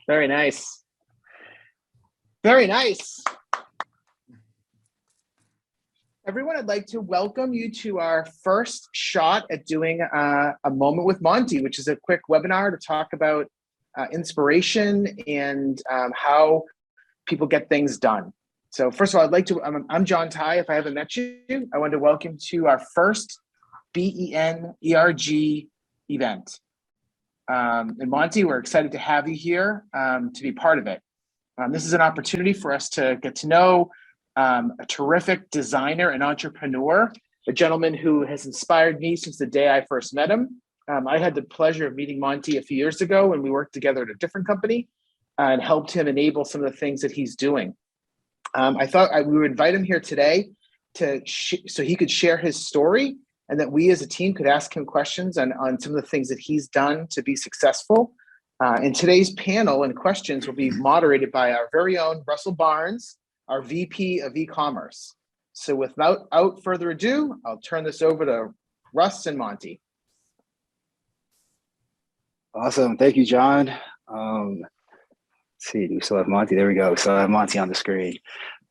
Very nice. Very nice. Everyone, I'd like to welcome you to our first shot at doing a moment with Montee, which is a quick webinar to talk about inspiration and how people get things done. So first of all, I'd like to, I'm John Ty. If I haven't met you, I want to welcome to our first BENERG event. And Montee, we're excited to have you here to be part of it. This is an opportunity for us to get to know a terrific designer and entrepreneur, a gentleman who has inspired me since the day I first met him. I had the pleasure of meeting Montee a few years ago when we worked together at a different company and helped him enable some of the things that he's doing. I thought we would invite him here today so he could share his story and that we as a team could ask him questions on some of the things that he's done to be successful. And today's panel and questions will be moderated by our very own Russell Barnes, our VP of e-commerce. So without further ado, I'll turn this over to Russ and Montee. Awesome. Thank you, John. Let's see, do we still have Montee? There we go. So I have Montee on the screen.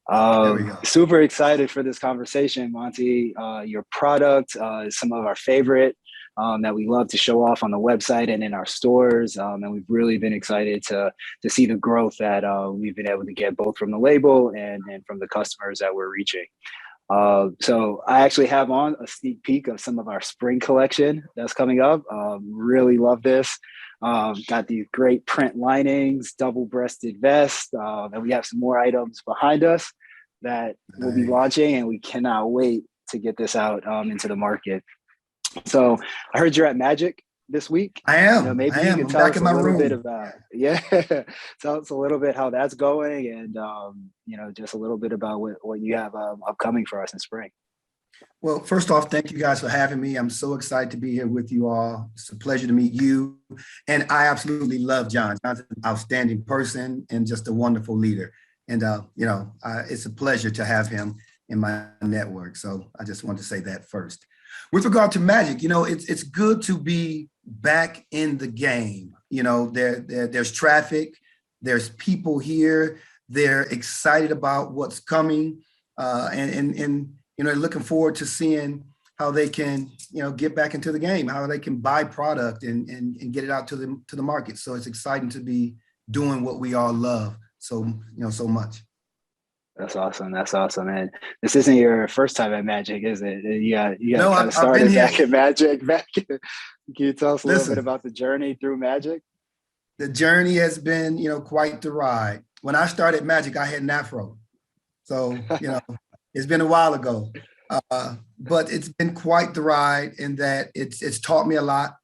There we go. Super excited for this conversation, Montee. Your product is some of our favorite that we love to show off on the website and in our stores. And we've really been excited to see the growth that we've been able to get both from the label and from the customers that we're reaching. So I actually have on a sneak peek of some of our spring collection that's coming up. Really love this. Got these great print linings, double-breasted vest, and we have some more items behind us that we'll be launching, and we cannot wait to get this out into the market. So I heard you're at Magic this week. I am. Maybe you can tell us a little bit about tell us a little bit how that's going, and just a little bit about what you have upcoming for us in spring. Well, first off, thank you guys for having me. I'm so excited to be here with you all. It's a pleasure to meet you. And I absolutely love John. John's an outstanding person and just a wonderful leader. And, it's a pleasure to have him in my network. So I just want to say that first. With regard to Magic, it's good to be back in the game. There's traffic, there's people here, they're excited about what's coming, and looking forward to seeing how they can, get back into the game, how they can buy product and get it out to the market. So it's exciting to be doing what we all love so much. That's awesome. That's awesome, man. This isn't your first time at Magic, is it? No, kind of started back at Magic. Can you tell us a little bit about the journey through Magic? The journey has been, quite the ride. When I started Magic, I had an afro. So, it's been a while ago, but it's been quite the ride in that it's taught me a lot.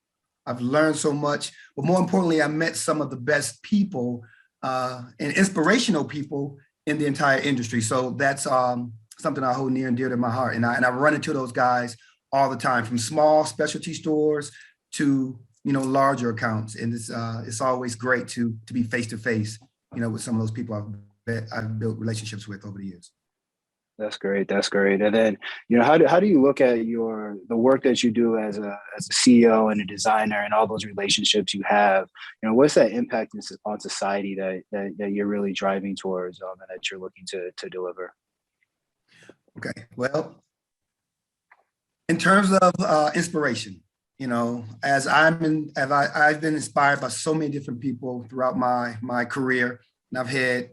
I've learned so much, but more importantly, I met some of the best people and inspirational people in the entire industry. So that's something I hold near and dear to my heart. And I run into those guys all the time, from small specialty stores to, larger accounts. And it's always great to be face-to-face, with some of those people I've built relationships with over the years. That's great. That's great. And then, how do you look at the work that you do as a CEO and a designer and all those relationships you have? What's that impact on society that you're really driving towards and that you're looking to deliver? Okay. Well, in terms of inspiration, as I've been inspired by so many different people throughout my career, and I've had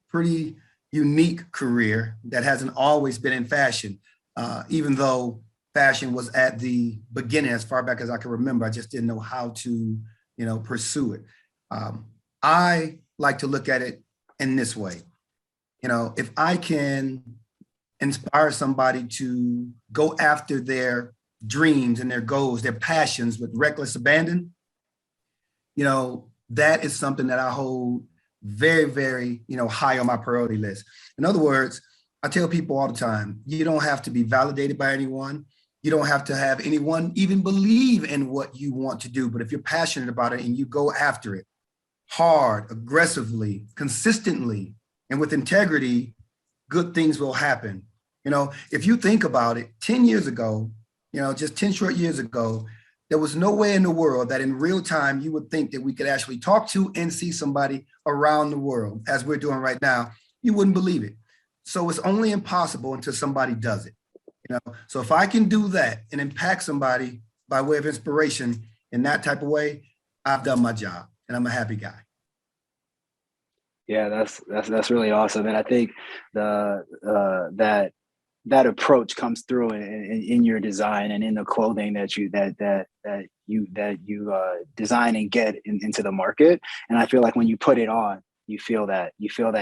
pretty unique career that hasn't always been in fashion, even though fashion was at the beginning, as far back as I can remember. I just didn't know how to, pursue it. I like to look at it in this way. If I can inspire somebody to go after their dreams and their goals, their passions with reckless abandon, that is something that I hold very, very, high on my priority list. In other words, I tell people all the time, you don't have to be validated by anyone. You don't have to have anyone even believe in what you want to do. But if you're passionate about it and you go after it hard, aggressively, consistently, and with integrity, good things will happen. If you think about it, 10 years ago, just 10 short years ago, There was no way in the world that in real time you would think that we could actually talk to and see somebody around the world as we're doing right now. You wouldn't believe it. So it's only impossible until somebody does it. So if I can do that and impact somebody by way of inspiration in that type of way, I've done my job and I'm a happy guy. Yeah, that's really awesome, and I think that approach comes through in your design and in the clothing that you design and get into the market. And I feel like when you put it on, you feel that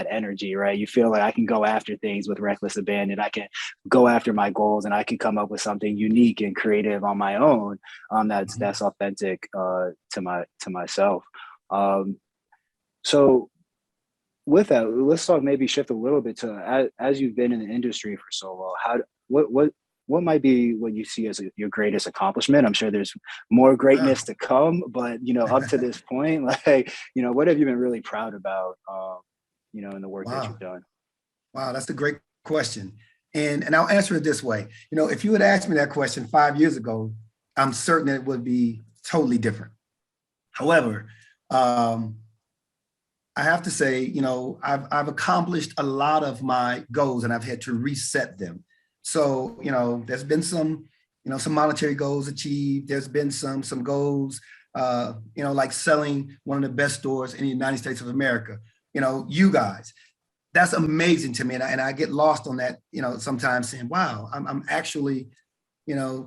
energy, right? You feel like I can go after things with reckless abandon. I can go after my goals, and I can come up with something unique and creative on my own. That's authentic to myself. So with that, let's shift a little bit to as you've been in the industry for so long. What might be what you see as your greatest accomplishment? I'm sure there's more greatness to come, but up to this point, like what have you been really proud about? In the work that you've done. Wow, that's a great question, and I'll answer it this way. If you had asked me that question 5 years ago, I'm certain it would be totally different. However, I have to say, I've accomplished a lot of my goals and I've had to reset them. So, there's been some monetary goals achieved. There's been some goals, like selling one of the best stores in the United States of America. You guys, that's amazing to me. And I get lost on that, sometimes saying, wow, I'm actually,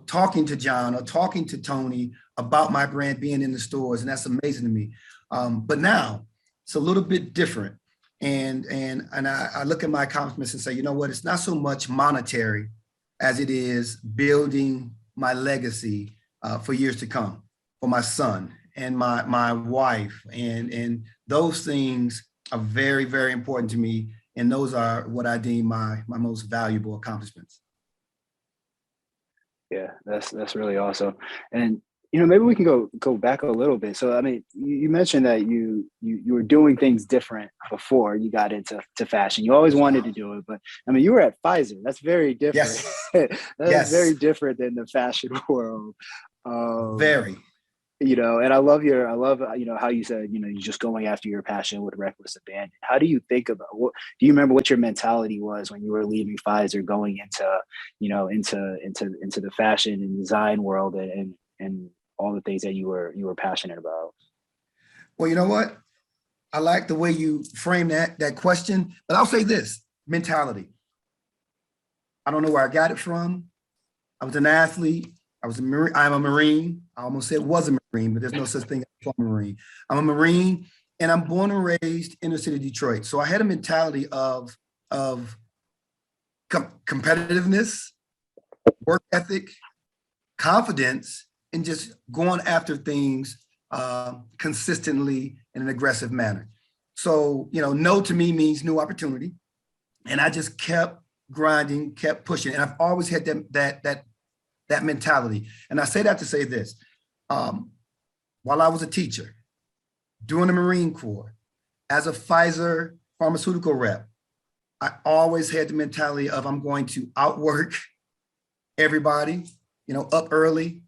talking to John or talking to Tony about my brand being in the stores. And that's amazing to me. But now, it's a little bit different. And I look at my accomplishments and say, you know what, it's not so much monetary as it is building my legacy for years to come, for my son and my wife. And those things are very, very important to me. And those are what I deem my most valuable accomplishments. Yeah, that's really awesome. And maybe we can go back a little bit. So, I mean, you mentioned that you were doing things different before you got into fashion. You always wanted to do it, but I mean, you were at Pfizer. That's very different. Yes. That's very different than the fashion world. Very. And I love how you said, you're just going after your passion with reckless abandon. How do you think about do you remember what your mentality was when you were leaving Pfizer, going into the fashion and design world and all the things that you were passionate about? Well, you know what? I like the way you frame that question, but I'll say this: mentality. I don't know where I got it from. I was an athlete. I'm a Marine. I almost said was a Marine, but there's no such thing as a Marine. I'm a Marine, and I'm born and raised inner city Detroit. So I had a mentality of competitiveness, work ethic, confidence, and just going after things consistently in an aggressive manner. So, no to me means new opportunity. And I just kept grinding, kept pushing. And I've always had that mentality. And I say that to say this. While I was a teacher, doing the Marine Corps, as a Pfizer pharmaceutical rep, I always had the mentality of I'm going to outwork everybody, up early,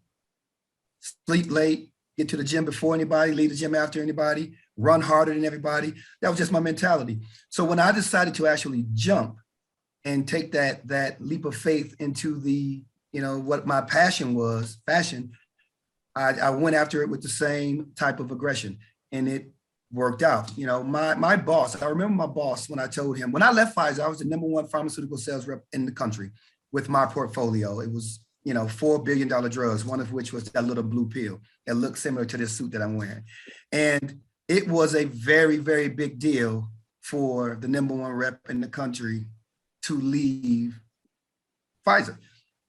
sleep late, get to the gym before anybody, leave the gym after anybody, run harder than everybody. That was just my mentality. So when I decided to actually jump and take that leap of faith into the, what my passion was, fashion, I went after it with the same type of aggression, and it worked out. My boss, I remember my boss when I told him, when I left Pfizer, I was the #1 pharmaceutical sales rep in the country with my portfolio. It was, $4 billion drugs, one of which was that little blue pill that looked similar to this suit that I'm wearing. And it was a very, very big deal for the #1 rep in the country to leave Pfizer.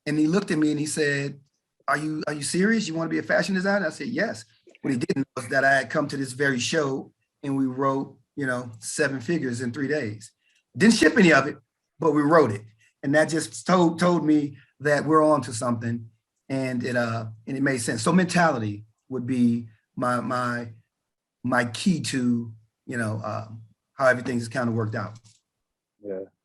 And he looked at me and he said, are you serious? You want to be a fashion designer? I said, yes. What he didn't know was that I had come to this very show and we wrote, 7 figures in 3 days. Didn't ship any of it, but we wrote it. And that just told me that we're on to something, and it made sense. So mentality would be my key to, how everything's kind of worked out.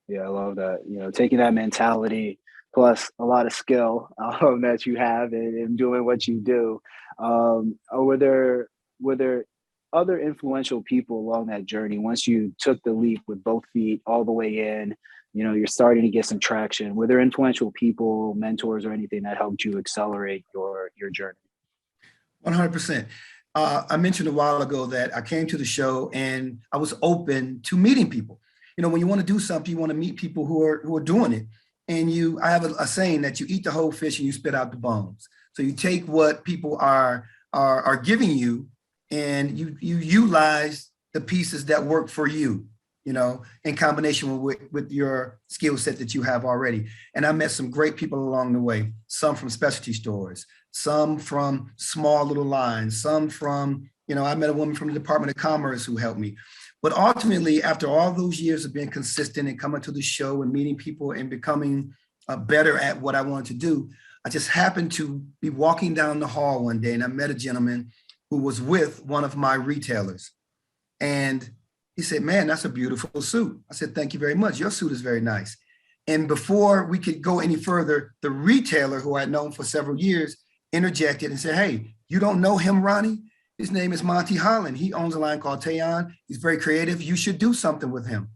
Yeah, I love that. Taking that mentality plus a lot of skill that you have in doing what you do. Were there other influential people along that journey once you took the leap with both feet all the way in? You're starting to get some traction. Were there influential people, mentors, or anything that helped you accelerate your journey? 100%. I mentioned a while ago that I came to the show and I was open to meeting people. When you want to do something, you want to meet people who are doing it. And I have a saying that you eat the whole fish and you spit out the bones. So you take what people are giving you and you utilize the pieces that work for you, in combination with your skill set that you have already. And I met some great people along the way, some from specialty stores, some from small little lines, some from, I met a woman from the Department of Commerce who helped me. But ultimately, after all those years of being consistent and coming to the show and meeting people and becoming better at what I wanted to do, I just happened to be walking down the hall one day and I met a gentleman who was with one of my retailers. And he said, "Man, that's a beautiful suit." I said, "Thank you very much. Your suit is very nice." And before we could go any further, the retailer, who I'd known for several years, interjected and said, "Hey, you don't know him, Ronnie? His name is Montee Holland. He owns a line called Tayion. He's very creative. You should do something with him."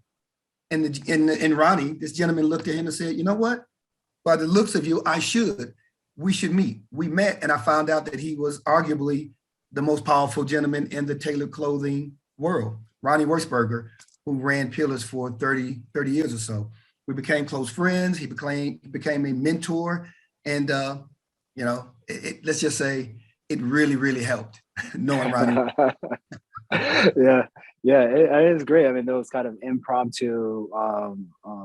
And Ronnie, this gentleman, looked at him and said, "You know what? By the looks of you, we should meet." We met, and I found out that he was arguably the most powerful gentleman in the tailored clothing world, Ronnie Wurzberger, who ran Peelers for 30 years or so. We became close friends. He became a mentor. And, let's just say it really, really helped knowing Ronnie. Yeah, it is great. I mean, those kind of impromptu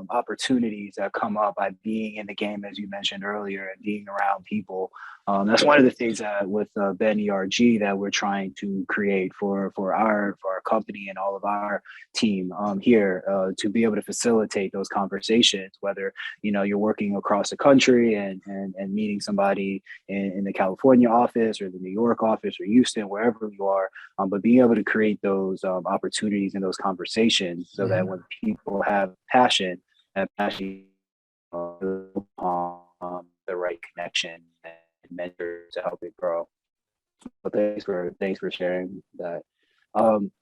opportunities that come up by being in the game, as you mentioned earlier, and being around people. That's one of the things that with Ben ERG that we're trying to create for our company and all of our team here to be able to facilitate those conversations, whether you're working across the country and meeting somebody in the California office or the New York office or Houston, wherever you are, but being able to create those opportunities and those conversations so that when people have passion, that passion the right connection and mentors to help it grow. But thanks for sharing that.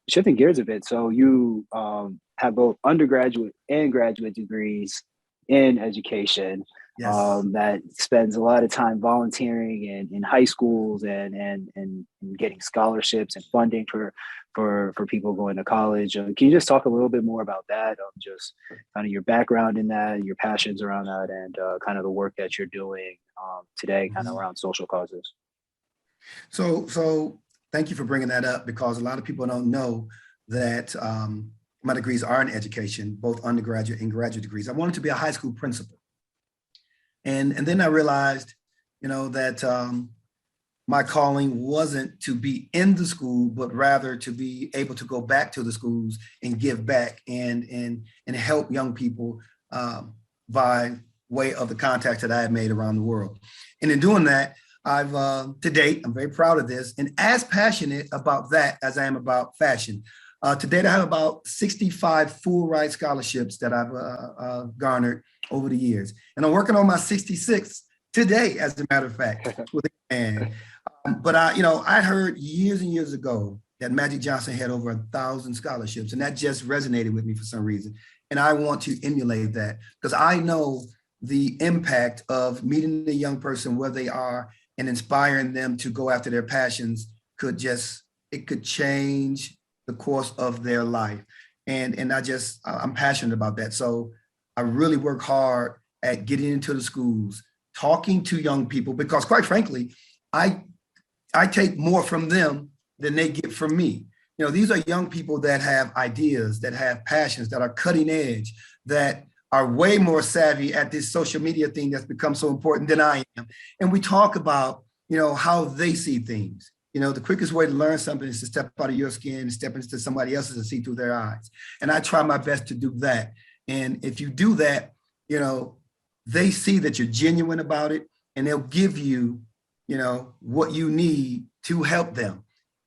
Shifting gears a bit, so you have both undergraduate and graduate degrees in education. Yes. That spends a lot of time volunteering in high schools and getting scholarships and funding for people going to college. Can you just talk a little bit more about that? Just kind of your background in that, your passions around that, and kind of the work that you're doing today, kind of around social causes. So thank you for bringing that up, because a lot of people don't know that my degrees are in education, both undergraduate and graduate degrees. I wanted to be a high school principal. And then I realized, that my calling wasn't to be in the school, but rather to be able to go back to the schools and give back and help young people by way of the contacts that I had made around the world. And in doing that, I've to date, I'm very proud of this and as passionate about that as I am about fashion. To date, I have about 65 full ride scholarships that I've garnered over the years. And I'm working on my 66th today, as a matter of fact. But I heard years and years ago that Magic Johnson had over 1,000 scholarships, and that just resonated with me for some reason. And I want to emulate that because I know the impact of meeting the young person where they are and inspiring them to go after their passions could change the course of their life. And I'm passionate about that. So I really work hard at getting into the schools, talking to young people, because quite frankly, I take more from them than they get from me. These are young people that have ideas, that have passions, that are cutting edge, that are way more savvy at this social media thing that's become so important than I am. And we talk about, how they see things. The quickest way to learn something is to step out of your skin and step into somebody else's and see through their eyes. And I try my best to do that. And if you do that, they see that you're genuine about it, and they'll give you, what you need to help them.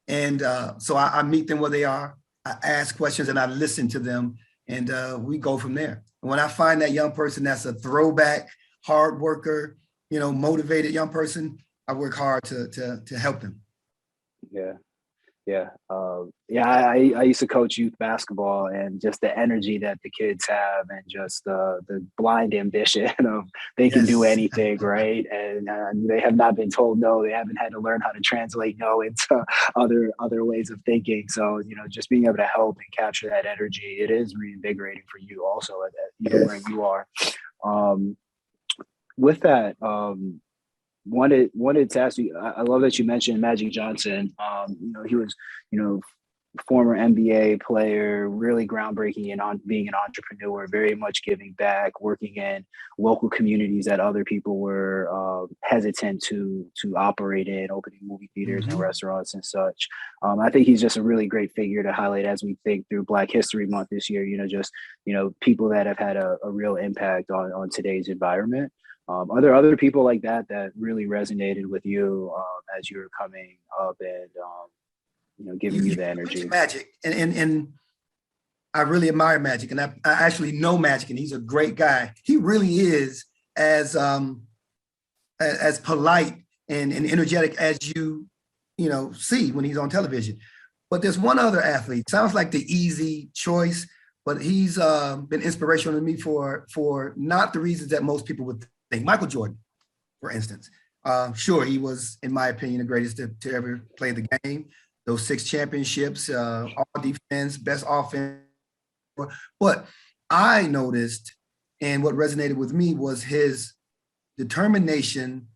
And so I meet them where they are. I ask questions and I listen to them, and we go from there. And when I find that young person that's a throwback, hard worker, motivated young person, I work hard to help them. Yeah. Yeah. I used to coach youth basketball, and just the energy that the kids have, and just the blind ambition of they can do Yes. anything, right? And they have not been told no. They haven't had to learn how to translate no into other ways of thinking. So, just being able to help and capture that energy, it is reinvigorating for you also where Yes. you are. Um, with that, wanted to ask you. I love that you mentioned Magic Johnson. He was, you know, former NBA player, really groundbreaking in on being an entrepreneur, very much giving back, working in local communities that other people were hesitant to operate in, opening movie theaters and Hmm. restaurants and such. I think he's just a really great figure to highlight as we think through Black History Month this year. People that have had a real impact on today's environment. Are there other people like that that really resonated with you as you were coming up and giving you You the mentioned energy? Magic, and I really admire Magic, and I actually know Magic, and he's a great guy. He really is as as polite and energetic as you see when he's on television. But there's one other athlete. Sounds like the easy choice, but he's been inspirational to me for not the reasons that most people would think. Michael Jordan, for instance. Sure, he was, in my opinion, the greatest to ever play the game. Those 6 championships, all defense, best offense. But I noticed, and what resonated with me was his determination,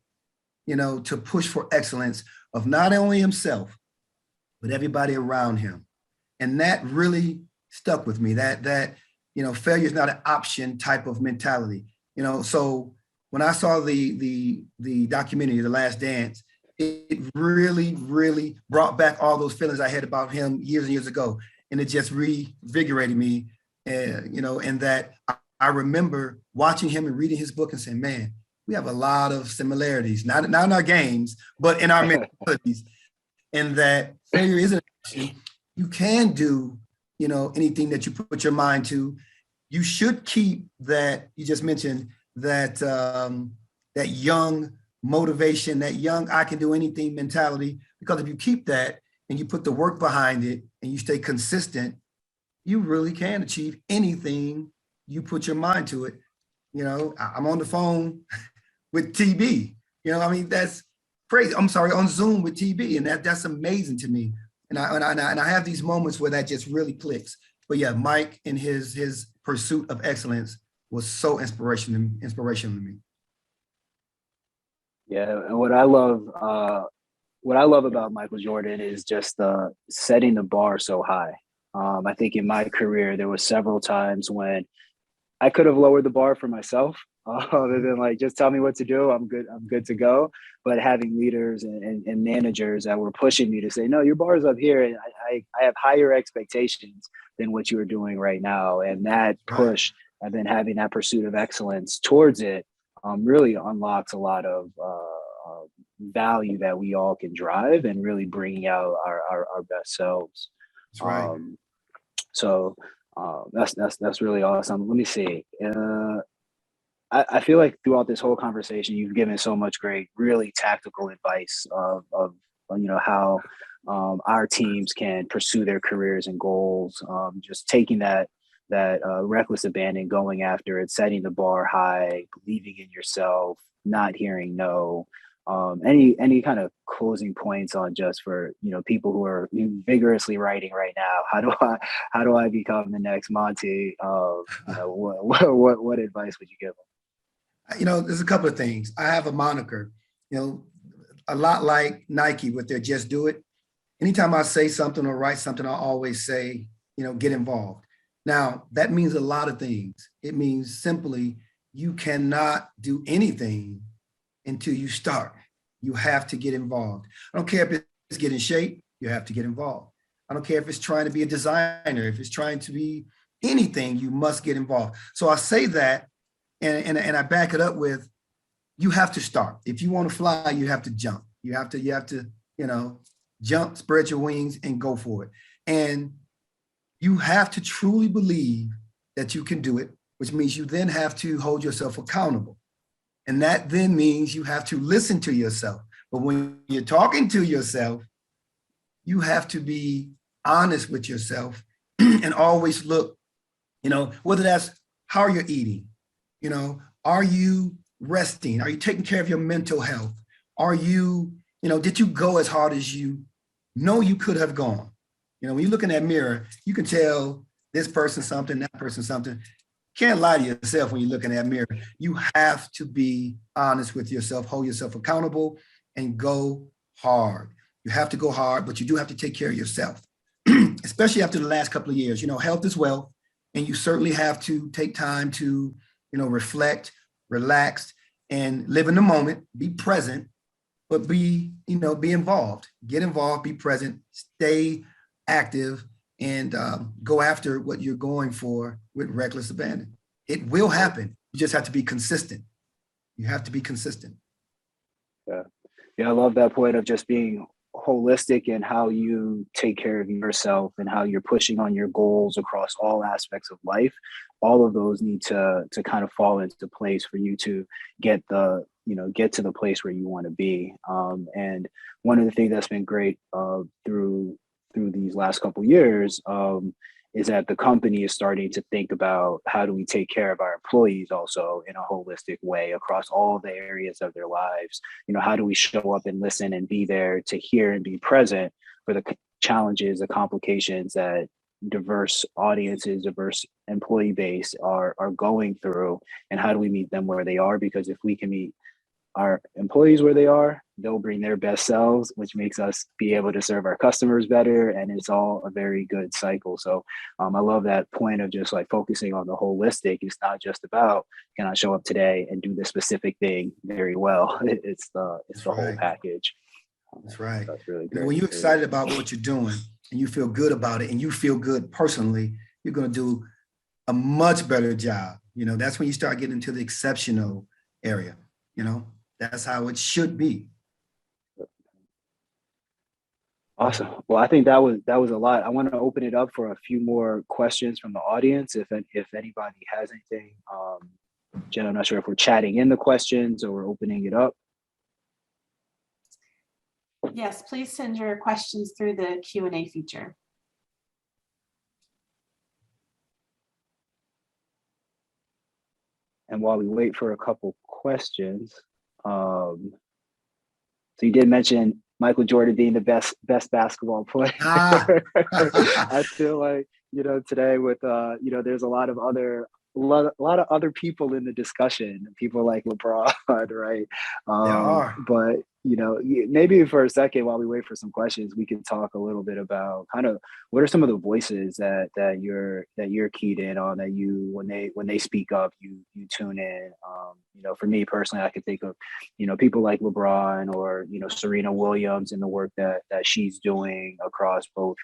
to push for excellence of not only himself, but everybody around him. And that really stuck with me. Failure is not an option type of mentality. So when I saw the documentary, The Last Dance, it really, really brought back all those feelings I had about him years and years ago. And it just revigorated me, and that I remember watching him and reading his book and saying, man, we have a lot of similarities, not in our games, but in our mentalities. And that failure isn't an option. You can do, anything that you put your mind to. You should keep that, you just mentioned that that young motivation, that young I can do anything mentality, because if you keep that and you put the work behind it and you stay consistent, you really can achieve anything you put your mind to it. I'm on the phone with TB. That's crazy. I'm sorry, on Zoom with TB, and that's amazing to me. And I have these moments where that just really clicks. But yeah, Mike and his pursuit of excellence was so inspirational to me. Yeah, and what I love about Michael Jordan is just setting the bar so high. I think in my career there were several times when I could have lowered the bar for myself, other than like just tell me what to do. I'm good. I'm good to go. But having leaders and managers that were pushing me to say, no, your bar is up here, and I have higher expectations than what you are doing right now. And that Right. push, and then having that pursuit of excellence towards it, really unlocks a lot of value that we all can drive, and really bringing out our best selves. That's right. Um, so that's really awesome. Let me see. I feel like throughout this whole conversation, you've given so much great, really tactical advice of how our teams can pursue their careers and goals. Just taking that reckless abandon, going after it, setting the bar high, believing in yourself, not hearing no. Any kind of closing points on just for people who are vigorously writing right now? How do I become the next Montee? What advice would you give them? There's a couple of things. I have a moniker, you know, a lot like Nike with their just do it. Anytime I say something or write something, I always say, get involved. Now, that means a lot of things. It means simply you cannot do anything until you start. You have to get involved. I don't care if it's get in shape, you have to get involved. I don't care if it's trying to be a designer, if it's trying to be anything, you must get involved. So I say that and I back it up with you have to start. If you want to fly, you have to jump. You have to, jump, spread your wings and go for it. And you have to truly believe that you can do it, which means you then have to hold yourself accountable. And that then means you have to listen to yourself. But when you're talking to yourself, you have to be honest with yourself and always look, whether that's how you're eating, are you resting? Are you taking care of your mental health? Are you, did you go as hard as you know you could have gone? When you look in that mirror, you can tell this person something, that person something. Can't lie to yourself when you look in that mirror. You have to be honest with yourself, hold yourself accountable, and go hard. You have to go hard, but you do have to take care of yourself, especially after the last couple of years. Health is wealth, and you certainly have to take time to, reflect, relax, and live in the moment, be present, but be involved, get involved, be present, stay active, and go after what you're going for with reckless abandon. It will happen. You just have to be consistent. You have to be consistent. Yeah, I love that point of just being holistic in how you take care of yourself and how you're pushing on your goals across all aspects of life. All of those need to kind of fall into place for you to get to the place where you want to be. And one of the things that's been great through these last couple of years is that the company is starting to think about how do we take care of our employees also in a holistic way across all the areas of their lives. How do we show up and listen and be there to hear and be present for the challenges, the complications that diverse audiences, diverse employee base are going through, and how do we meet them where they are? Because if we can meet our employees where they are, they'll bring their best selves, which makes us be able to serve our customers better. And it's all a very good cycle. So I love that point of just like focusing on the holistic. It's not just about, can I show up today and do this specific thing very well? It's the whole package. That's right. That's really great. When you're excited about what you're doing and you feel good about it and you feel good personally, you're going to do a much better job. That's when you start getting into the exceptional area. That's how it should be. Awesome. Well, I think that was a lot. I want to open it up for a few more questions from the audience. If anybody has anything, Jen, I'm not sure if we're chatting in the questions or we're opening it up. Yes, please send your questions through the Q&A feature. And while we wait for a couple questions, so you did mention Michael Jordan being the best basketball player. I feel like, today with, there's a lot of other people in the discussion, people like LeBron, right? There are. But, maybe for a second, while we wait for some questions, we can talk a little bit about kind of what are some of the voices that you're keyed in on, that you, when they speak up, you tune in. For me personally, I could think of, people like LeBron or, Serena Williams and the work that she's doing across both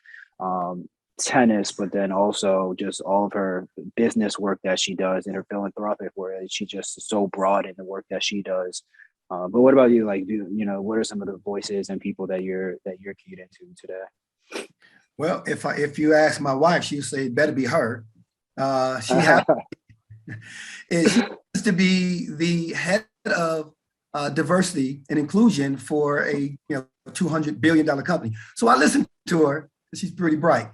tennis, but then also just all of her business work that she does and her philanthropic work. She's just so broad in the work that she does. But what about you? Like, what are some of the voices and people that you're keyed into today? Well, if you ask my wife, she'll say it better be her. She used to be the head of diversity and inclusion for a $200 billion company. So I listened to her. She's pretty bright.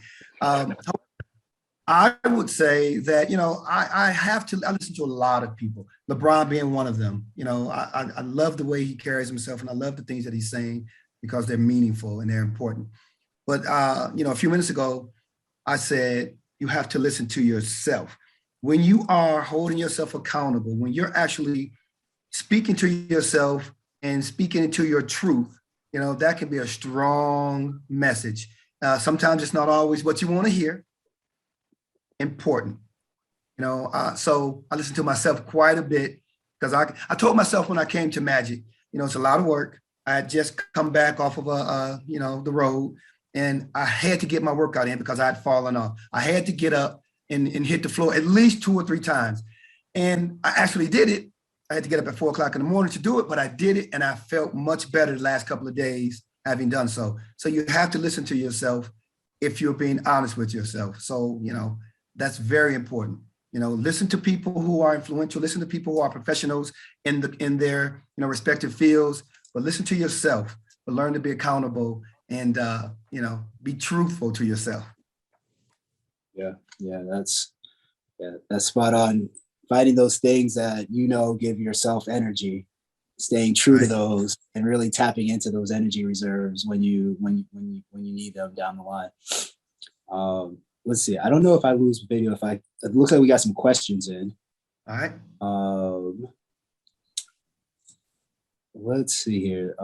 I would say that, I listen to a lot of people, LeBron being one of them. I love the way he carries himself, and I love the things that he's saying because they're meaningful and they're important. But, a few minutes ago, I said, you have to listen to yourself. When you are holding yourself accountable, when you're actually speaking to yourself and speaking into your truth, that can be a strong message. Sometimes it's not always what you want to hear. Important. So I listen to myself quite a bit because I told myself when I came to Magic, it's a lot of work. I had just come back off of the road, and I had to get my workout in because I had fallen off. I had to get up and hit the floor at least 2 or 3 times. And I actually did it. I had to get up at 4 o'clock in the morning to do it, but I did it, and I felt much better the last couple of days having done so. So you have to listen to yourself if you're being honest with yourself. So, that's very important. Listen to people who are influential, listen to people who are professionals in their respective fields, but listen to yourself, but learn to be accountable and be truthful to yourself. That's spot on. Finding those things that give yourself energy, staying true to those, and really tapping into those energy reserves when you need them down the line. Let's see. I don't know if I lose video. It looks like we got some questions in. All right. Let's see here.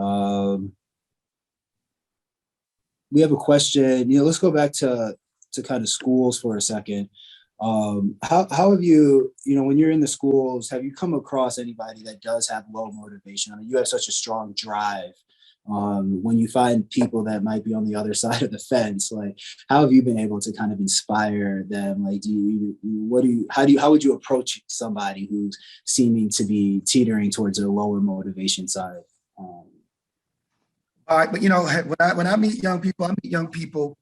We have a question. Let's go back to kind of schools for a second. How have you, when you're in the schools, have you come across anybody that does have low motivation? I mean, you have such a strong drive. When you find people that might be on the other side of the fence, like, how have you been able to kind of inspire them? Like, how would you approach somebody who's seeming to be teetering towards a lower motivation side? All right, but when I meet young people,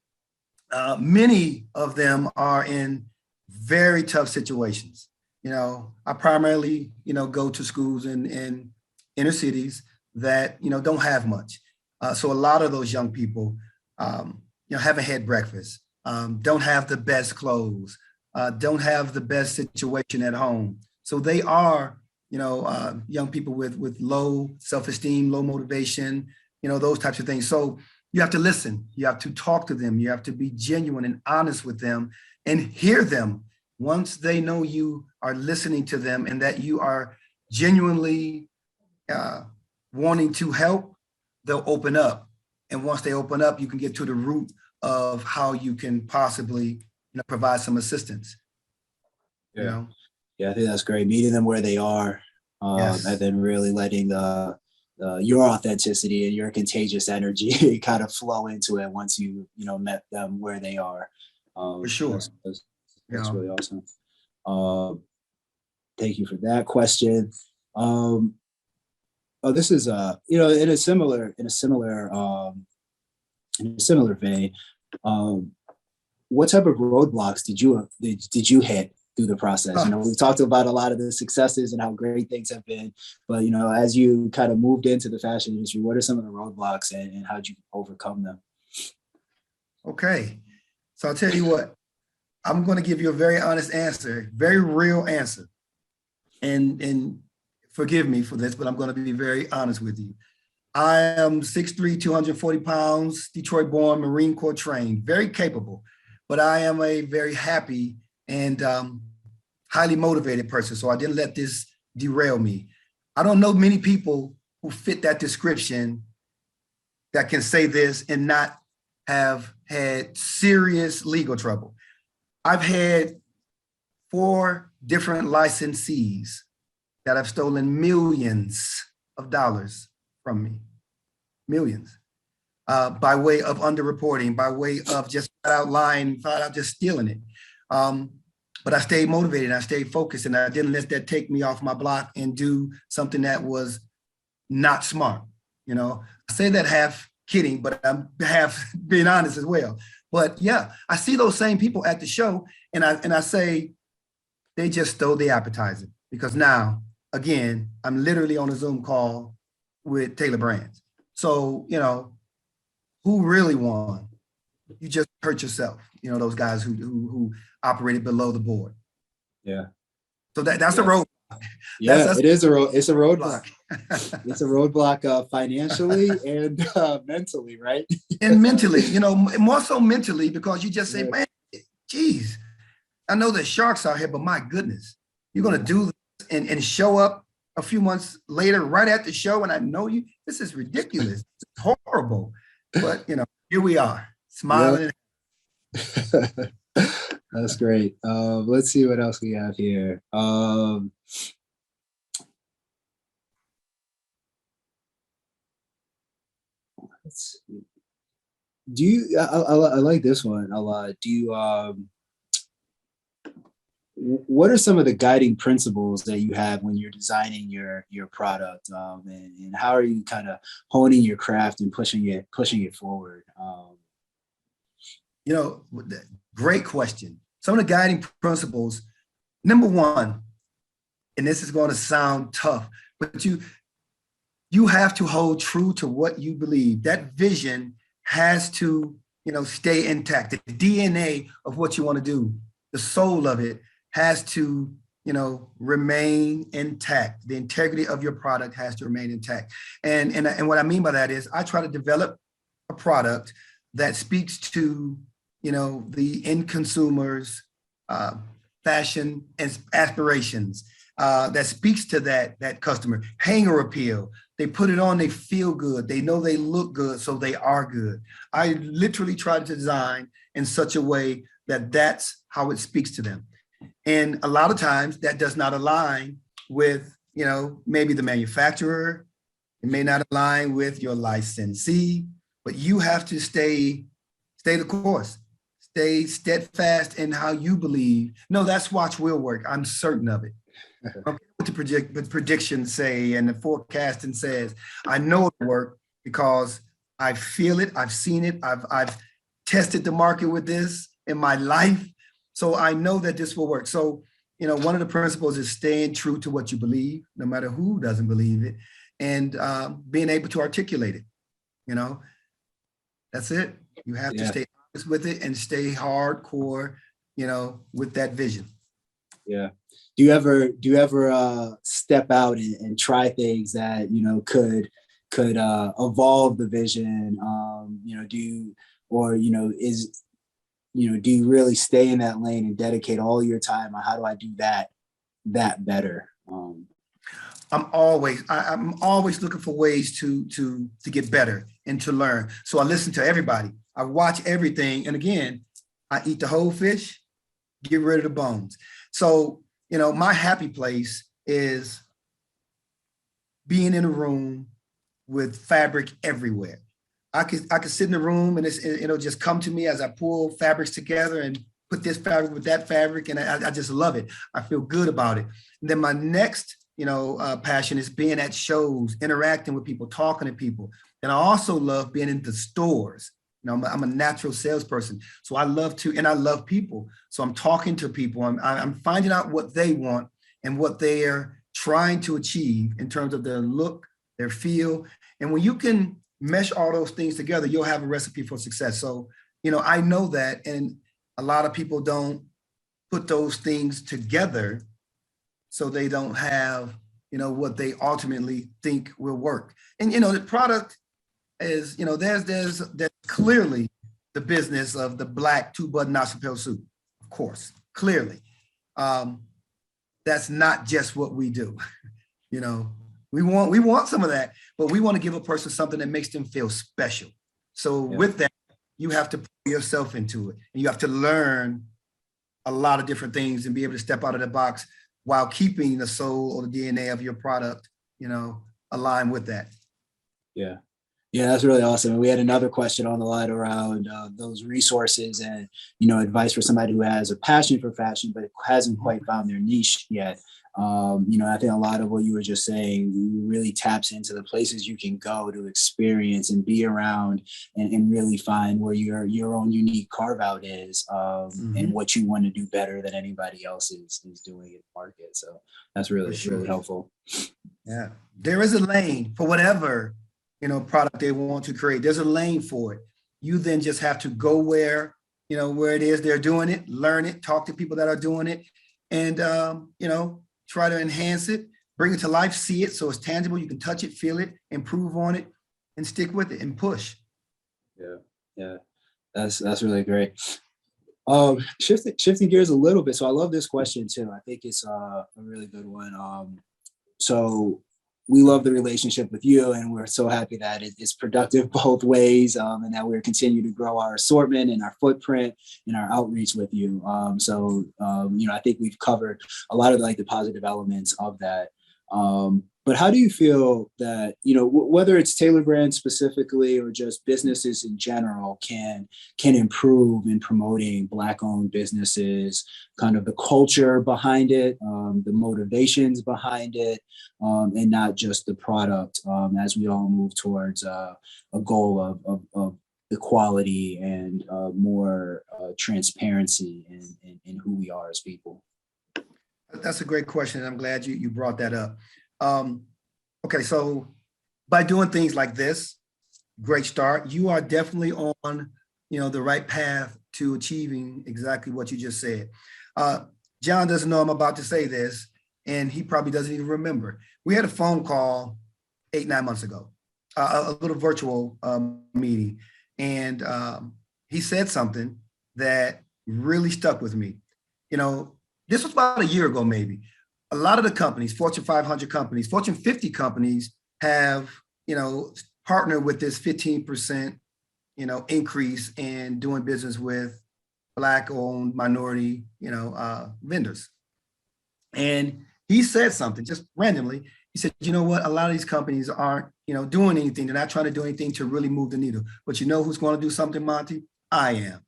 many of them are in very tough situations. I primarily, go to schools in inner cities that, don't have much. So a lot of those young people, haven't had breakfast, don't have the best clothes, don't have the best situation at home. So they are, young people with low self-esteem, low motivation, those types of things. So you have to listen, you have to talk to them, you have to be genuine and honest with them and hear them. Once they know you are listening to them and that you are genuinely wanting to help, they'll open up. And once they open up, you can get to the root of how you can possibly provide some assistance. Yeah, I think that's great. Meeting them where they are, Yes. And then really letting your authenticity and your contagious energy kind of flow into it once you met them where they are. For sure. That's really awesome. Thank you for that question. This is in a similar vein. What type of roadblocks did you hit through the process? We've talked about a lot of the successes and how great things have been, but as you kind of moved into the fashion industry, what are some of the roadblocks and how did you overcome them? Okay, so I'll tell you what, I'm going to give you a very honest answer, very real answer. And forgive me for this, but I'm going to be very honest with you. I am 6'3", 240 pounds, Detroit born, Marine Corps trained, very capable, but I am a very happy and highly motivated person. So I didn't let this derail me. I don't know many people who fit that description that can say this and not have had serious legal trouble. I've had 4 different licensees that have stolen millions of dollars from me, millions, by way of underreporting, by way of just flat out lying, flat out just stealing it. But I stayed motivated, I stayed focused, and I didn't let that take me off my block and do something that was not smart. I say that half kidding, but I'm half being honest as well. But yeah, I see those same people at the show, and I say they just stole the appetizer, because now, again, I'm literally on a Zoom call with Taylor Brands. So, who really won? You just hurt yourself. Those guys who operated below the board. Yeah. So that's a roadblock. Yeah, it's a roadblock. It's a roadblock financially and mentally, right? And mentally, more so mentally, because you just say, man, geez, I know there's sharks out here, but my goodness, you're going to do this and show up a few months later, right at the show, and I know you. This is ridiculous. It's horrible. But, here we are, smiling. Yep. That's great. Let's see what else we have here. Let's see. Do you? I like this one a lot. Do you? What are some of the guiding principles that you have when you're designing your product, and how are you kind of honing your craft and pushing it forward? Great question. Some of the guiding principles. Number one, and this is going to sound tough, but you have to hold true to what you believe. That vision has to, stay intact. The DNA of what you want to do, the soul of it has to, remain intact. The integrity of your product has to remain intact. And what I mean by that is I try to develop a product that speaks to, the end consumers, fashion and aspirations, that speaks to that customer. Hanger appeal. They put it on, they feel good. They know they look good, so they are good. I literally try to design in such a way that that's how it speaks to them. And a lot of times that does not align with, maybe the manufacturer. It may not align with your licensee, but you have to stay the course. Stay steadfast in how you believe. No, that swatch will work. I'm certain of it. Okay, what the predictions say and the forecasting says. I know it'll work because I feel it. I've seen it. I've tested the market with this in my life. So I know that this will work. So, one of the principles is staying true to what you believe, no matter who doesn't believe it, and being able to articulate it. That's it. You have to stay honest with it and stay hardcore, with that vision. Yeah. Do you ever step out and try things that, could evolve the vision? Do you really stay in that lane and dedicate all your time on how do I do that better? I'm always looking for ways to get better and to learn. So I listen to everybody. I watch everything. And again, I eat the whole fish, get rid of the bones. So, my happy place is being in a room with fabric everywhere. I could sit in the room and it'll just come to me as I pull fabrics together and put this fabric with that fabric. And I just love it. I feel good about it. And then my next, passion is being at shows, interacting with people, talking to people. And I also love being in the stores. I'm a natural salesperson. So I love people. So I'm talking to people. I'm finding out what they want and what they're trying to achieve in terms of their look, their feel. And when you can mesh all those things together, you'll have a recipe for success. So, I know that, and a lot of people don't put those things together, so they don't have, what they ultimately think will work. And, the product is, there's clearly the business of the black 2-button Chappelle suit, of course, clearly. That's not just what we do. We want some of that, but we want to give a person something that makes them feel special. So with that, you have to put yourself into it, and you have to learn a lot of different things and be able to step out of the box while keeping the soul or the DNA of your product, aligned with that. Yeah. Yeah, that's really awesome. And we had another question on the line around those resources and, advice for somebody who has a passion for fashion, but hasn't quite found their niche yet. I think a lot of what you were just saying really taps into the places you can go to experience and be around and really find where your own unique carve out is and what you want to do better than anybody else is doing in the market. So that's really helpful. Yeah, there is a lane for whatever, product they want to create. There's a lane for it. You then just have to go where it is they're doing it, learn it, talk to people that are doing it, and, try to enhance it, bring it to life, see it so it's tangible. You can touch it, feel it, improve on it, and stick with it and push. Yeah, that's really great. Shifting gears a little bit. So I love this question too. I think it's a really good one. So we love the relationship with you, and we're so happy that it's productive both ways, and that we're continuing to grow our assortment and our footprint and our outreach with you. I think we've covered a lot of the positive elements of that. But how do you feel that, whether it's Taylor Brand specifically or just businesses in general can improve in promoting Black-owned businesses, kind of the culture behind it, the motivations behind it, and not just the product, as we all move towards a goal of equality and more transparency in who we are as people? That's a great question. I'm glad you brought that up. Okay, so by doing things like this, great start. You are definitely on, the right path to achieving exactly what you just said. John doesn't know I'm about to say this, and he probably doesn't even remember. We had a phone call 8-9 months ago, a little virtual meeting, and he said something that really stuck with me. This was about a year ago, maybe. A lot of the companies, Fortune 500 companies, Fortune 50 companies have, partnered with this 15%, increase in doing business with Black-owned minority, vendors. And he said something just randomly. He said, you know what? A lot of these companies aren't, doing anything. They're not trying to do anything to really move the needle. But you know who's going to do something, Montee? I am.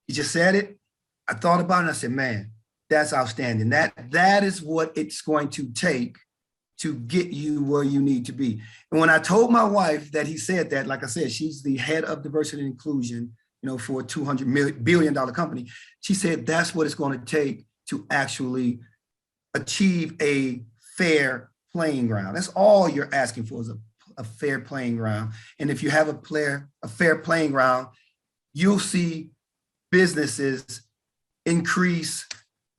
He just said it. I thought about it and I said, man, that's outstanding. That is what it's going to take to get you where you need to be. And when I told my wife that he said that, like I said, she's the head of diversity and inclusion, for a $200 billion company. She said, that's what it's going to take to actually achieve a fair playing ground. That's all you're asking for, is a fair playing ground. And if you have a fair playing ground, you'll see businesses increase,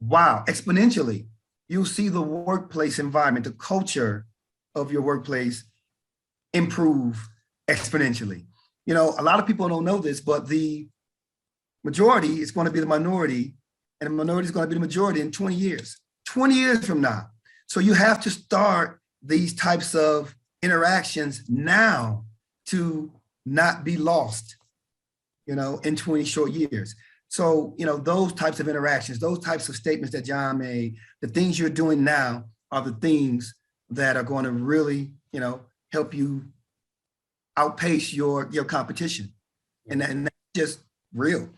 exponentially. You'll see the workplace environment, the culture of your workplace improve exponentially. A lot of people don't know this, but the majority is going to be the minority, and the minority is going to be the majority in 20 years, 20 years from now. So you have to start these types of interactions now to not be lost, in 20 short years. So, those types of interactions, those types of statements that John made, the things you're doing now are the things that are going to really, help you outpace your competition. And that's just real,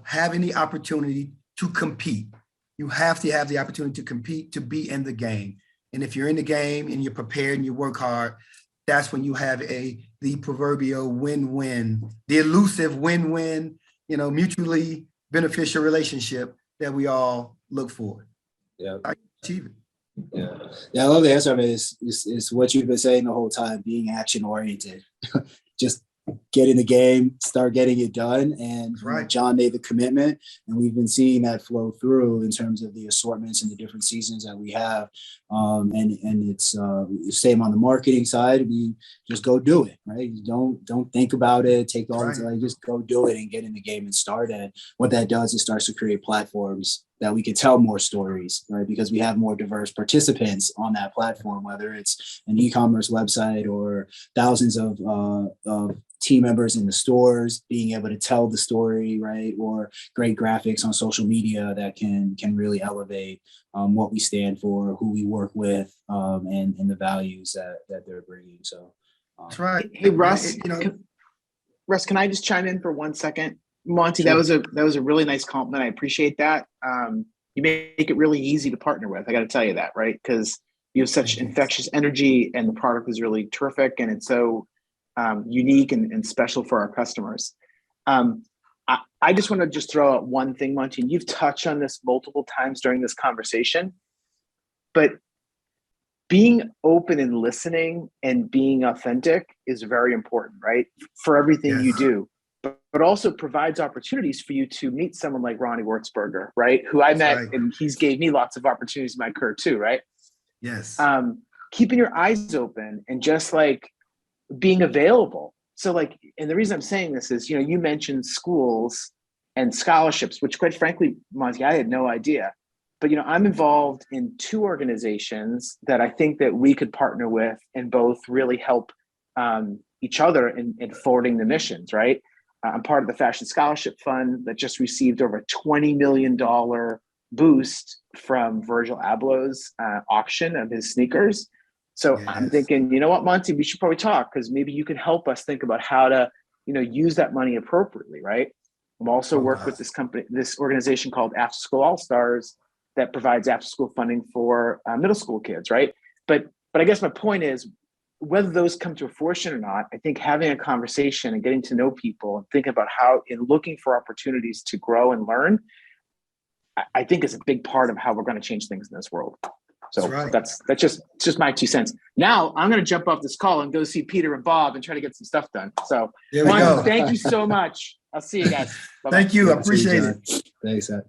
having the opportunity to compete. You have to have the opportunity to compete, to be in the game. And if you're in the game and you're prepared and you work hard, that's when you have the proverbial win-win, the elusive win-win, mutually beneficial relationship that we all look for. Yeah. Achieve it. Yeah, I love the answer of it. Is what you've been saying the whole time, being action oriented. Just get in the game, start getting it done. And right. John made the commitment, and we've been seeing that flow through in terms of the assortments and the different seasons that we have. And it's same on the marketing side. We just go do it, right? Don't think about it. Take all the time. Just go do it and get in the game and start. And what that does is starts to create platforms that we can tell more stories, right? Because we have more diverse participants on that platform, whether it's an e-commerce website or thousands of team members in the stores being able to tell the story, right? Or great graphics on social media that can really elevate what we stand for, who we work with, and the values that they're bringing. So that's right. Hey, Russ, Russ, can I just chime in for 1 second? Montee, sure. that was a really nice compliment. I appreciate that. You make it really easy to partner with. I got to tell you that, right? Because you have such infectious energy, and the product is really terrific, and it's so unique and special for our customers. I just want to just throw out one thing, Montee, and you've touched on this multiple times during this conversation, but being open and listening and being authentic is very important, right? For everything you do. But also provides opportunities for you to meet someone like Ronnie Wurzberger, right? Who I met, and he's gave me lots of opportunities in my career too, right? Yes. Keeping your eyes open and just like being available. So like, and the reason I'm saying this is, you mentioned schools and scholarships, which quite frankly, Montee, I had no idea. But I'm involved in 2 organizations that I think that we could partner with and both really help each other in forwarding the missions, right? I'm part of the Fashion Scholarship Fund that just received over a $20 million boost from Virgil Abloh's auction of his sneakers. So I'm thinking, you know what, Montee, we should probably talk, because maybe you can help us think about how to, use that money appropriately, right? I'm also work with this organization called After School All Stars that provides after school funding for middle school kids, right? But I guess my point is, whether those come to fruition or not, I think having a conversation and getting to know people and thinking about how, in looking for opportunities to grow and learn, I think is a big part of how we're going to change things in this world. So right. that's just my 2 cents. Now I'm going to jump off this call and go see Peter and Bob and try to get some stuff done. So There we go. thank you so much. I'll see you guys. Bye-bye. Thank you. I appreciate it. Thanks, Zach.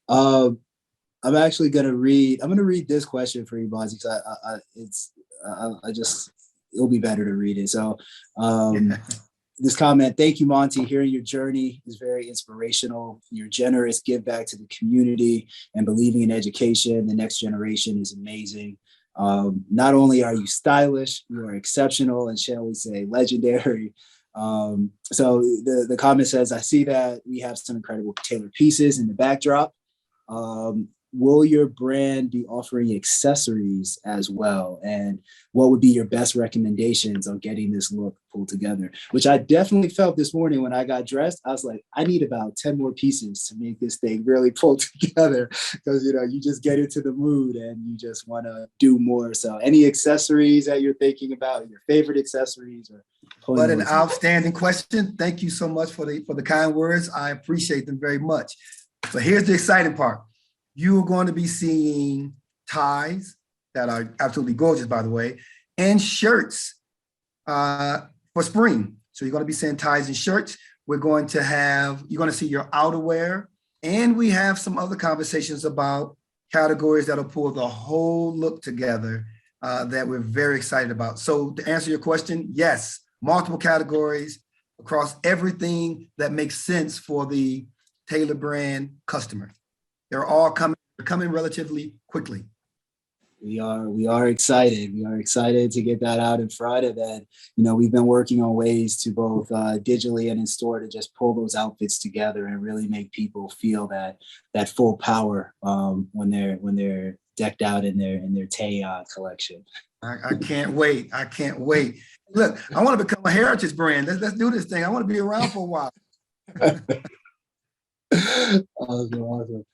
I'm actually gonna read this question for you, Bonzi, because it'll be better to read it. So this comment: thank you, Montee. Hearing your journey is very inspirational. Your generous give back to the community and believing in education, the next generation, is amazing. Not only are you stylish, you are exceptional and, shall we say, legendary. So the comment says, I see that we have some incredible tailored pieces in the backdrop. Will your brand be offering accessories as well? And what would be your best recommendations on getting this look pulled together? Which I definitely felt this morning when I got dressed. I was like, I need about 10 more pieces to make this thing really pull together, because, you know, you just get into the mood and you just want to do more. So any accessories that you're thinking about, your favorite accessories? What an outstanding question. Thank you so much for the kind words. I appreciate them very much. So here's the exciting part. You are going to be seeing ties that are absolutely gorgeous, by the way, and shirts for spring. So you're going to be seeing ties and shirts. You're going to see your outerwear, and we have some other conversations about categories that'll pull the whole look together that we're very excited about. So to answer your question, yes, multiple categories across everything that makes sense for the Taylor brand customer. They're all coming relatively quickly. We are excited. We are excited to get that out in front. And then, you know, we've been working on ways to both digitally and in store to just pull those outfits together and really make people feel that full power when they're decked out in their Tayion collection. I can't wait. I can't wait. Look, I want to become a heritage brand. Let's do this thing. I want to be around for a while. Awesome.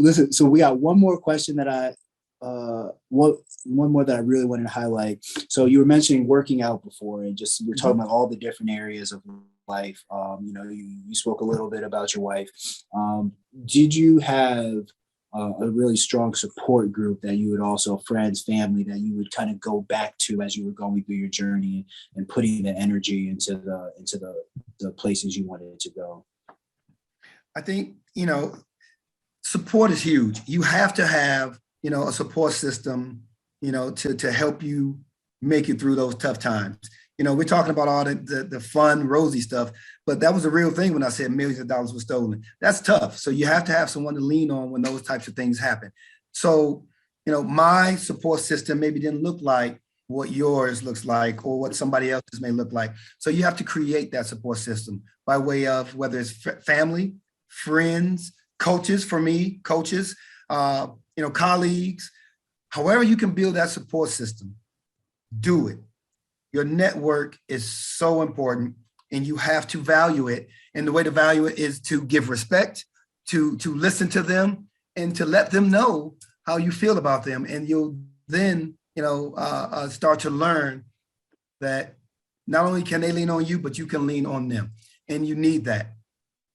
Listen, so we got one more question that one more that I really wanted to highlight. So you were mentioning working out before, and just we're talking about all the different areas of life. You know, you spoke a little bit about your wife. Did you have a really strong support group that you would also, friends, family, that you would kind of go back to as you were going through your journey and putting the energy into the places you wanted to go? I think, you know, support is huge. You have to have, you know, a support system, you know, to help you make it through those tough times. You know, we're talking about all the fun, rosy stuff, but that was a real thing when I said millions of dollars were stolen. That's tough. So you have to have someone to lean on when those types of things happen. So, you know, my support system maybe didn't look like what yours looks like or what somebody else's may look like. So you have to create that support system by way of whether it's family, friends, coaches, for me, coaches, you know, colleagues, however you can build that support system, do it. Your network is so important and you have to value it. And the way to value it is to give respect, to listen to them and to let them know how you feel about them. And you'll then, you know, start to learn that not only can they lean on you, but you can lean on them. And you need that.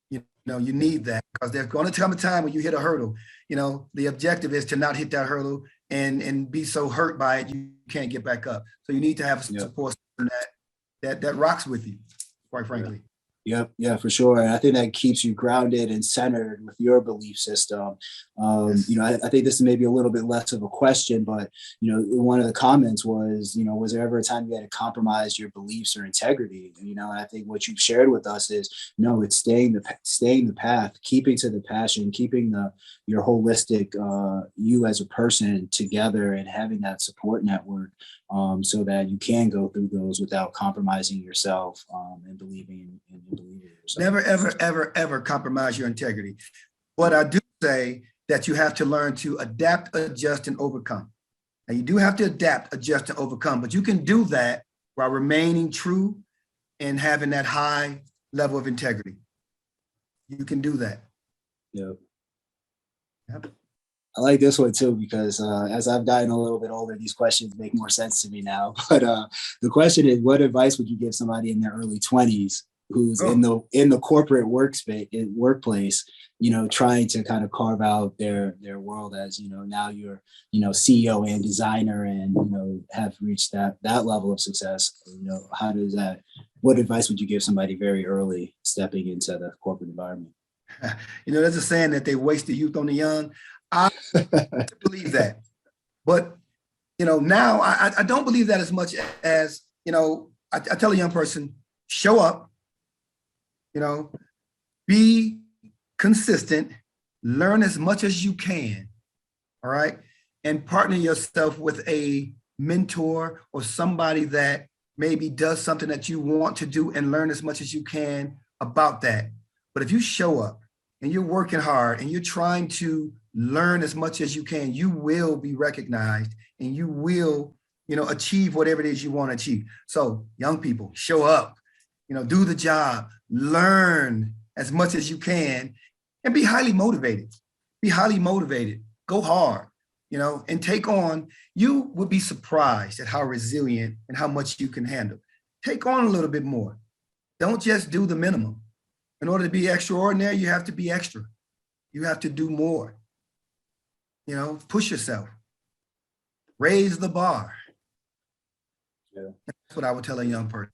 You know, you need that because there's going to come a time when you hit a hurdle. You know, the objective is to not hit that hurdle and be so hurt by it you can't get back up. So you need to have a support system that rocks with you, quite frankly. Yeah, for sure. And I think that keeps you grounded and centered with your belief system. You know, I think this is maybe a little bit less of a question, but, you know, one of the comments was, you know, was there ever a time you had to compromise your beliefs or integrity? You know, and I think what you've shared with us is, no, it's staying the path, keeping to the passion, keeping your holistic you as a person together and having that support network so that you can go through those without compromising yourself and believing in yourself. Never, ever, ever, ever compromise your integrity. But I do say that you have to learn to adapt, adjust, and overcome. And you do have to adapt, adjust, and overcome, but you can do that while remaining true and having that high level of integrity. You can do that. Yep. I like this one too, because as I've gotten a little bit older, these questions make more sense to me now. But the question is, what advice would you give somebody in their early 20s who's in the corporate workplace, trying to kind of carve out their world as, now you're, CEO and designer and, have reached that level of success. How does that, what advice would you give somebody very early stepping into the corporate environment? There's a saying that they waste the youth on the young. I believe that. But, now I don't believe that as much as, I tell a young person, show up, be consistent, learn as much as you can, all right? And partner yourself with a mentor or somebody that maybe does something that you want to do and learn as much as you can about that. But if you show up and you're working hard and you're trying to learn as much as you can, you will be recognized and you will, achieve whatever it is you want to achieve. So young people, show up, do the job, learn as much as you can, and be highly motivated. Be highly motivated, go hard, and take on. You would be surprised at how resilient and how much you can handle. Take on a little bit more. Don't just do the minimum. In order to be extraordinary, you have to be extra. You have to do more. Push yourself. Raise the bar. Yeah. That's what I would tell a young person.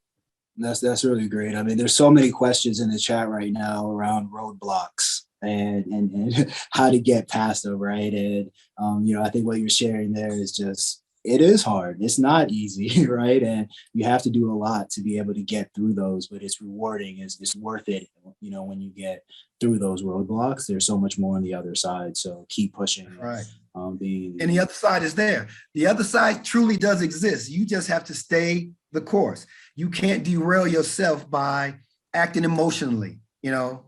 That's really great. I mean, there's so many questions in the chat right now around roadblocks and how to get past them, right? And I think what you're sharing there is just, it is hard. It's not easy, right? And you have to do a lot to be able to get through those, but it's rewarding. It's worth it. When you get through those roadblocks, there's so much more on the other side. So keep pushing. Right. And the other side is there. The other side truly does exist. You just have to stay the course. You can't derail yourself by acting emotionally,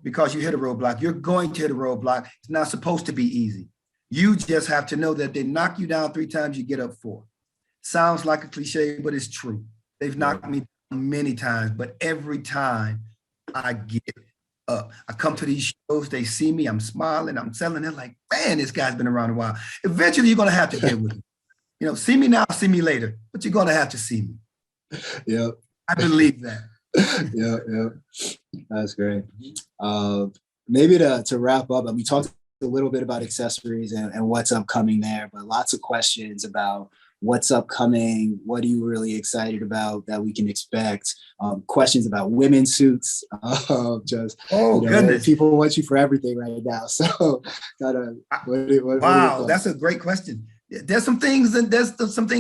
because you hit a roadblock. You're going to hit a roadblock. It's not supposed to be easy. You just have to know that they knock you down 3 times, you get up 4. Sounds like a cliche, but it's true. They've knocked me down many times, but every time I get up. I come to these shows, they see me, I'm smiling, I'm selling. They're like, man, this guy's been around a while. Eventually, you're going to have to deal with it. See me now, see me later, but you're going to have to see me. Yeah. I believe that. Yeah. That's great. Maybe to wrap up, we talked a little bit about accessories and what's upcoming there, but lots of questions about what's upcoming, what are you really excited about that we can expect, questions about women's suits, goodness, people want you for everything right now. So wow, that's a great question. There's some things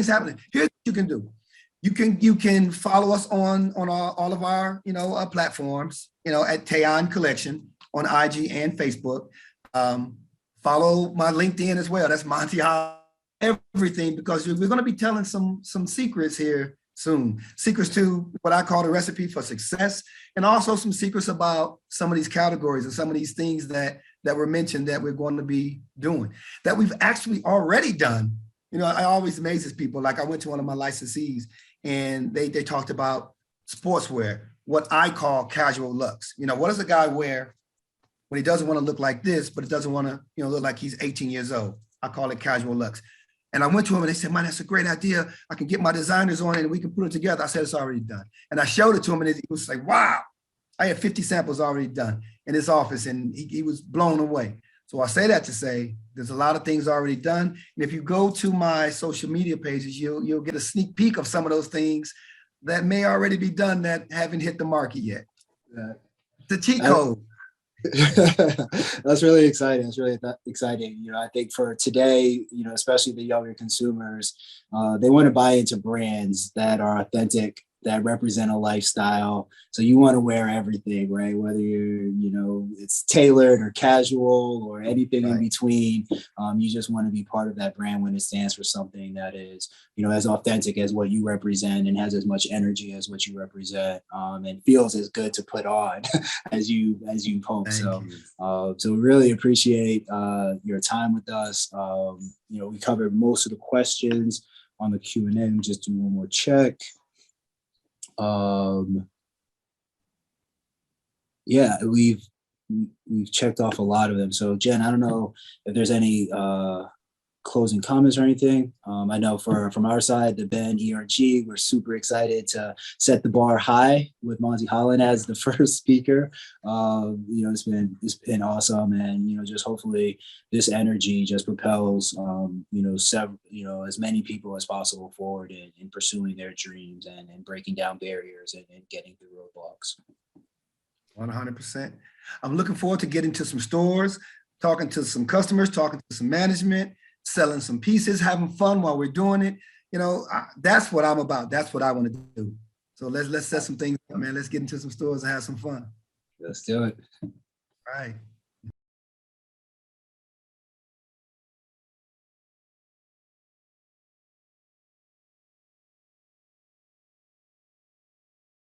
happening. Here's what you can do. You can follow us on all of our platforms, at Tayion Collection on IG and Facebook. Follow my LinkedIn as well. That's Montee Holland. Everything, because we're going to be telling some secrets here soon. Secrets to what I call the recipe for success, and also some secrets about some of these categories and some of these things that were mentioned that we're going to be doing that we've actually already done. I always amazes people. Like I went to one of my licensees and they talked about sportswear, what I call casual looks. What does a guy wear when he doesn't want to look like this, but it doesn't want to look like he's 18 years old? I call it casual looks. And I went to him and they said, man, that's a great idea. I can get my designers on it and we can put it together. I said, it's already done. And I showed it to him and he was like, wow, I had 50 samples already done in his office and he was blown away. So I say that to say, there's a lot of things already done. And if you go to my social media pages, you'll get a sneak peek of some of those things that may already be done that haven't hit the market yet. The cheat code. That's really exciting. It's really exciting. I think for today, especially the younger consumers, they want to buy into brands that are authentic, that represent a lifestyle. So you want to wear everything, right? Whether it's tailored or casual or anything in between. You just want to be part of that brand when it stands for something that is, as authentic as what you represent and has as much energy as what you represent, and feels as good to put on as you hope. So we really appreciate your time with us. We covered most of the questions on the Q&A. Let me just do one more check. We've checked off a lot of them. So Jen, I don't know if there's any closing comments or anything. I know from our side, the band ERG, we're super excited to set the bar high with Montee Holland as the first speaker. It's been awesome, and just hopefully this energy just propels as many people as possible forward in pursuing their dreams and breaking down barriers and getting through roadblocks. 100%. I'm looking forward to getting to some stores, talking to some customers, talking to some management, selling some pieces, having fun while we're doing it. That's what I'm about. That's what I want to do. So let's set some things up, man. Let's get into some stores and have some fun. Let's do it. All right.